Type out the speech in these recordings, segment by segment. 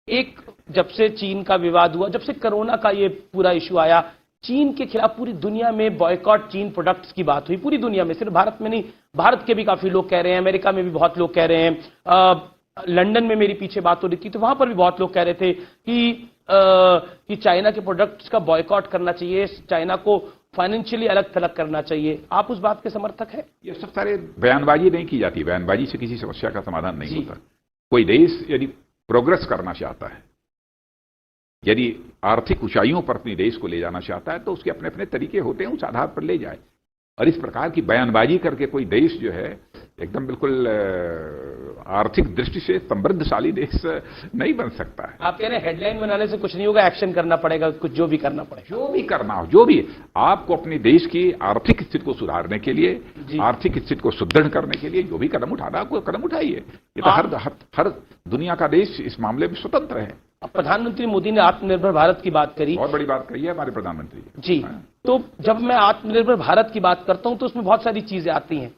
एक जब से चीन का विवाद हुआ, जब से कोरोना का ये पूरा इशू आया, चीन के खिलाफ पूरी दुनिया में बॉयकॉट चीन प्रोडक्ट्स की बात हुई, पूरी दुनिया में, सिर्फ भारत में नहीं, भारत के भी काफी लोग कह रहे हैं, अमेरिका में भी बहुत लोग कह रहे हैं, लंदन में मेरी पीछे बात हो रही थी तो वहां पर भी बहुत लोग कह रहे थे कि चाइना के प्रोडक्ट्स का बॉयकॉट करना चाहिए, चाइना को फाइनेंशियली अलग थलग करना चाहिए। आप उस बात के समर्थक है? ये सब सारे बयानबाजी नहीं की जाती, बयानबाजी से किसी समस्या का समाधान नहीं होता। कोई देश यदि प्रोग्रेस करना चाहता है, यदि आर्थिक ऊंचाइयों पर अपने देश को ले जाना चाहता है, तो उसके अपने अपने तरीके होते हैं, उस आधार पर ले जाए। और इस प्रकार की बयानबाजी करके कोई देश जो है एकदम बिल्कुल आर्थिक दृष्टि से समृद्धशाली देश नहीं बन सकता है। आप कह रहे हैं हेडलाइन बनाने से कुछ नहीं होगा, एक्शन करना पड़ेगा, कुछ जो भी करना पड़ेगा, जो भी करना हो, जो भी आपको अपने देश की आर्थिक स्थिति को सुधारने के लिए, आर्थिक स्थिति को सुदृढ़ करने के लिए जो भी कदम उठाना आपको कदम उठाइए। ये तो हर दुनिया का देश इस मामले में स्वतंत्र है। प्रधानमंत्री मोदी ने आत्मनिर्भर भारत की बात करी, बहुत बड़ी बात कही है हमारे प्रधानमंत्री जी। तो जब मैं आत्मनिर्भर भारत की बात करता हूं तो उसमें बहुत सारी चीजें आती हैं।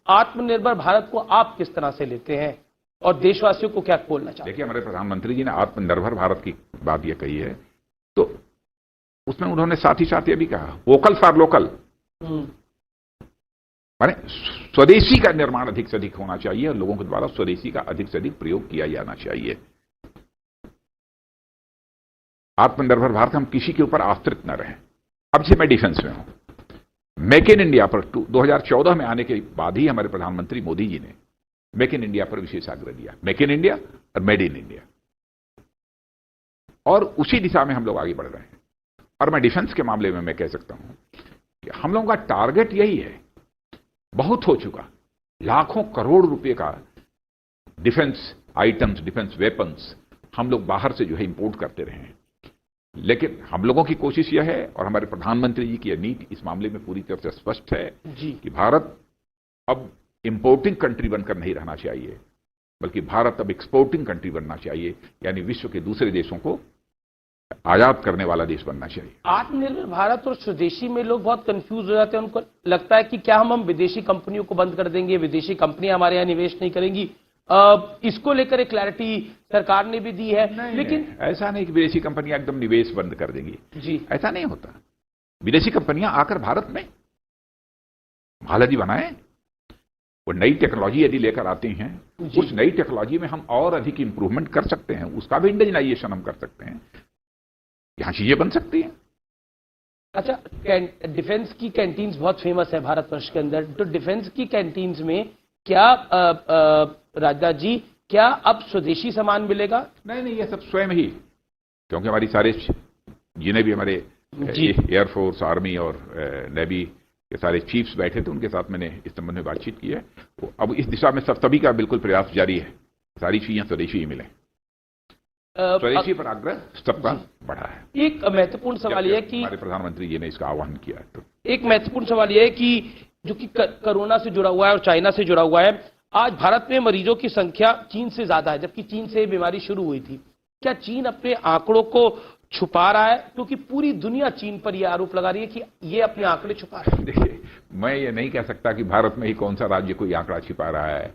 आत्मनिर्भर भारत को आप किस तरह से लेते हैं और देशवासियों को क्या बोलना चाहते हैं? देखिए, हमारे प्रधानमंत्री जी ने आत्मनिर्भर भारत की बात ये कही है, तो उसमें उन्होंने साथ ही साथ ये भी कहा वोकल फॉर लोकल, माने स्वदेशी का निर्माण अधिक से अधिक होना चाहिए और लोगों के द्वारा स्वदेशी का अधिक से अधिक प्रयोग किया जाना चाहिए। आत्मनिर्भर भारत, हम किसी के ऊपर आश्रित न रहें। अब से मैं डिफेंस में हूं, मेक इन इंडिया पर 2014 में आने के बाद ही हमारे प्रधानमंत्री मोदी जी ने मेक इन इंडिया पर विशेष आग्रह दिया, मेक इन इंडिया और मेड इन इंडिया, और उसी दिशा में हम लोग आगे बढ़ रहे हैं। और मैं डिफेंस के मामले में मैं कह सकता हूं कि हम लोगों का टारगेट यही है, बहुत हो चुका, लाखों करोड़ रुपए का डिफेंस आइटम्स, डिफेंस वेपन्स हम लोग बाहर से जो है इंपोर्ट करते रहे हैं। लेकिन हम लोगों की कोशिश यह है और हमारे प्रधानमंत्री जी की यह नीति इस मामले में पूरी तरह से स्पष्ट है कि भारत अब इंपोर्टिंग कंट्री बनकर नहीं रहना चाहिए, बल्कि भारत अब एक्सपोर्टिंग कंट्री बनना चाहिए, यानी विश्व के दूसरे देशों को आयात करने वाला देश बनना चाहिए। आत्मनिर्भर भारत और स्वदेशी में लोग बहुत कंफ्यूज हो जाते हैं, उनको लगता है कि क्या हम विदेशी कंपनियों को बंद कर देंगे, विदेशी कंपनियां हमारे यहां निवेश नहीं करेंगी। इसको लेकर एक क्लैरिटी सरकार ने भी दी है, लेकिन ऐसा नहीं कि विदेशी कंपनियां एकदम निवेश बंद कर देंगी जी, ऐसा नहीं होता। विदेशी कंपनियां आकर भारत में माल यदि बनाए, वो नई टेक्नोलॉजी यदि लेकर आती हैं, उस नई टेक्नोलॉजी में हम और अधिक इंप्रूवमेंट कर सकते हैं, उसका भी इंडिजिनाइजेशन हम कर सकते हैं, यहां चीजें बन सकती हैं। अच्छा, डिफेंस की कैंटीन्स बहुत फेमस है भारतवर्ष के अंदर, तो डिफेंस की कैंटीन्स में क्या राजनाथ जी, क्या अब स्वदेशी सामान मिलेगा? नहीं, ये सब स्वयं ही, क्योंकि हमारी सारे जिन्हें भी हमारे एयरफोर्स, आर्मी और नेवी के सारे चीफ्स बैठे थे, उनके साथ मैंने इस संबंध में बातचीत की है। अब इस दिशा में सभी का बिल्कुल प्रयास जारी है, सारी चीजें स्वदेशी ही मिले। स्वदेशी पर आग्रह सबका बढ़ा है। एक महत्वपूर्ण सवाल यह है कि हमारे प्रधानमंत्री जी ने इसका आह्वान किया है। तो एक महत्वपूर्ण सवाल यह है कि जो कि कोरोना से जुड़ा हुआ है और चाइना से जुड़ा हुआ है, आज भारत में मरीजों की संख्या चीन से ज्यादा है, जबकि चीन से बीमारी शुरू हुई थी। क्या चीन अपने आंकड़ों को छुपा रहा है? क्योंकि पूरी दुनिया चीन पर यह आरोप लगा रही है कि ये अपने आंकड़े छुपा रहा है। देखिए, मैं ये नहीं कह सकता कि भारत में ही कौन सा राज्य कोई आंकड़ा छिपा रहा है,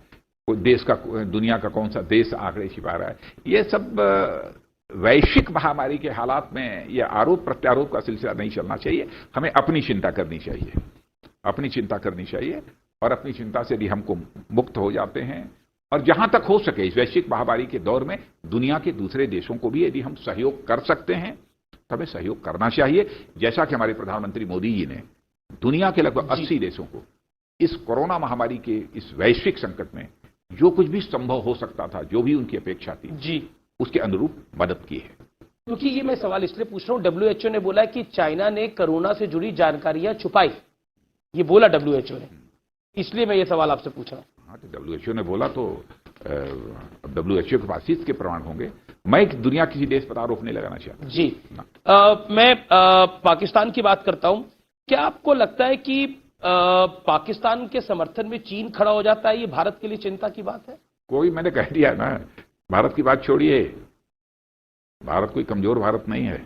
कोई देश का, दुनिया का कौन सा देश आंकड़े छिपा रहा है। ये सब वैश्विक महामारी के हालात में यह आरोप प्रत्यारोप का सिलसिला नहीं चलना चाहिए। हमें अपनी चिंता करनी चाहिए, अपनी चिंता करनी चाहिए, और अपनी चिंता से यदि हमको मुक्त हो जाते हैं, और जहां तक हो सके इस वैश्विक महामारी के दौर में दुनिया के दूसरे देशों को भी यदि हम सहयोग कर सकते हैं तो हमें सहयोग करना चाहिए। जैसा कि हमारे प्रधानमंत्री मोदी जी ने दुनिया के लगभग 80 देशों को इस कोरोना महामारी के इस वैश्विक संकट में जो कुछ भी संभव हो सकता था, जो भी उनकी अपेक्षा थी जी, उसके अनुरूप मदद की है। क्योंकि ये मैं सवाल इसलिए पूछ रहा हूं, WHO ने बोला कि चाइना ने कोरोना से जुड़ी जानकारियां छुपाई, ये बोला WHO ने, इसलिए मैं ये सवाल आपसे पूछ रहा हूं। हाँ, तो WHO ने बोला तो WHO के पास इसके प्रमाण होंगे। मैं दुनिया किसी देश पर आरोप नहीं लगाना चाहता जी। मैं पाकिस्तान की बात करता हूं। क्या आपको लगता है कि पाकिस्तान के समर्थन में चीन खड़ा हो जाता है, ये भारत के लिए चिंता की बात है? कोई, मैंने कह दिया ना, भारत की बात छोड़िए, भारत कोई कमजोर भारत नहीं है।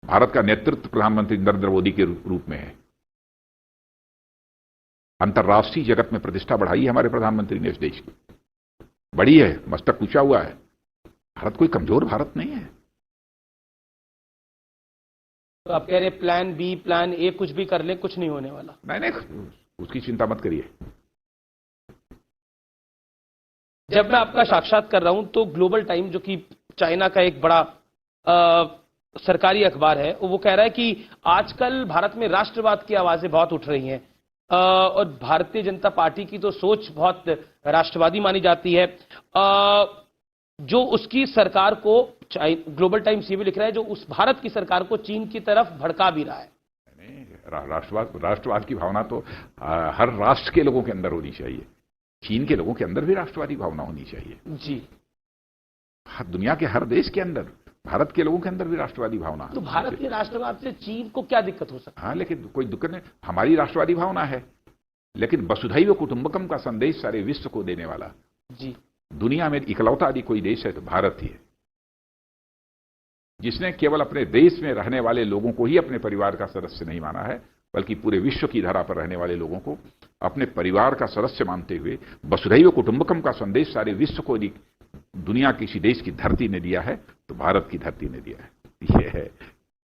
भारत का नेतृत्व प्रधानमंत्री नरेंद्र मोदी के रूप में है। अंतर्राष्ट्रीय जगत में प्रतिष्ठा बढ़ाई है हमारे प्रधानमंत्री ने इस देश की, बड़ी है, मस्तक ऊंचा हुआ है। भारत कोई कमजोर भारत नहीं है। तो आप कह रहे प्लान बी प्लान ए कुछ भी कर ले, कुछ नहीं होने वाला। नहीं नहीं, उसकी चिंता मत करिए। जब मैं आपका साक्षात कर रहा हूं तो ग्लोबल टाइम, जो कि चाइना का एक बड़ा सरकारी अखबार है, वो कह रहा है कि आजकल भारत में राष्ट्रवाद की आवाजें बहुत उठ रही हैं और भारतीय जनता पार्टी की तो सोच बहुत राष्ट्रवादी मानी जाती है। जो उसकी सरकार को, ग्लोबल टाइम्स ये भी लिख रहा है, जो उस भारत की सरकार को चीन की तरफ भड़का भी रहा है। नहीं, राष्ट्रवाद की भावना तो हर राष्ट्र के लोगों के अंदर होनी चाहिए। चीन के लोगों के अंदर भी राष्ट्रवादी भावना होनी चाहिए जी। दुनिया के हर देश के अंदर, भारत के लोगों के अंदर भी राष्ट्रवादी भावना। तो भारत के राष्ट्रवाद से चीन को क्या दिक्कत हो सकती है? हाँ, लेकिन कोई दिक्कत नहीं, हमारी राष्ट्रवादी भावना है, लेकिन वसुधैव कुटुंबकम का संदेश सारे विश्व को देने वाला जी, दुनिया में इकलौता यदि कोई देश है तो भारत ही है, जिसने केवल अपने देश में रहने वाले लोगों को ही अपने परिवार का सदस्य नहीं माना है, बल्कि पूरे विश्व की धरा पर रहने वाले लोगों को अपने परिवार का सदस्य मानते हुए वसुधैव कुटुंबकम का संदेश सारे विश्व को दुनिया किसी देश की धरती ने दिया है तो भारत की धरती ने दिया है। यह है